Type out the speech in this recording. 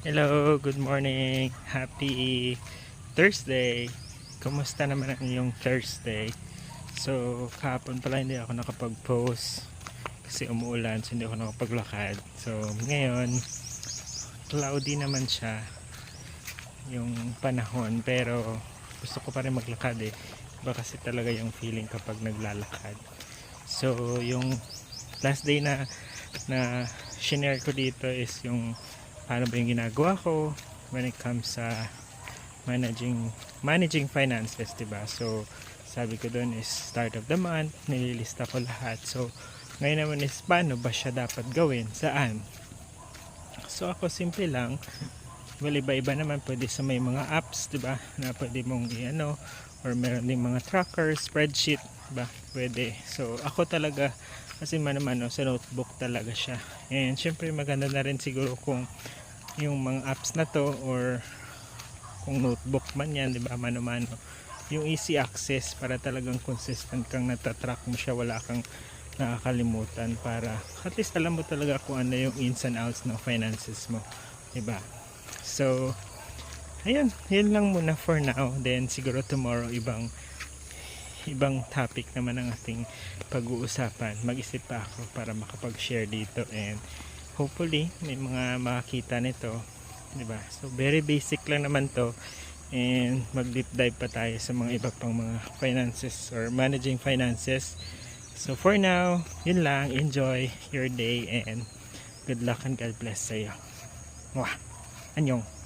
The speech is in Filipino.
Hello, good morning. Happy Thursday. Kumusta naman ang iyong Thursday? So, kahapon pala hindi ako nakapag-post kasi umuulan, so hindi ako nakapaglakad. So, ngayon, cloudy naman siya yung panahon, pero gusto ko pa rin maglakad eh. Iba kasi talaga yung feeling kapag naglalakad. So, yung last day na shinare ko dito is yung paano ba yung ginagawa ko when it comes sa managing finances, diba? So sabi ko doon is start of the month, nililista ko lahat. So ngayon naman is paano ba siya dapat gawin, saan? So ako simple lang, well, iba-iba naman, pwede sa may mga apps, diba, na pwede mong i-ano, or meron ding mga tracker, spreadsheet, diba, pwede. So ako talaga kasi man sa notebook talaga siya. And syempre maganda na rin siguro kung yung mga apps na to, or kung notebook man yan, di ba, mano-mano, yung easy access para talagang consistent kang natatrack mo siya, wala kang nakakalimutan, para at least alam mo talaga kung ano yung ins and outs ng finances mo, di ba? So ayun, yun lang muna for now. Then siguro tomorrow ibang topic naman ang ating pag-uusapan. Mag-isip pa ako para makapag-share dito, and hopefully may mga makakita nito, di ba? So very basic lang naman to, and mag deep dive pa tayo sa mga iba pang mga finances or managing finances. So for now, yun lang. Enjoy your day and good luck and God bless sa iyo. Mwah! Anyong!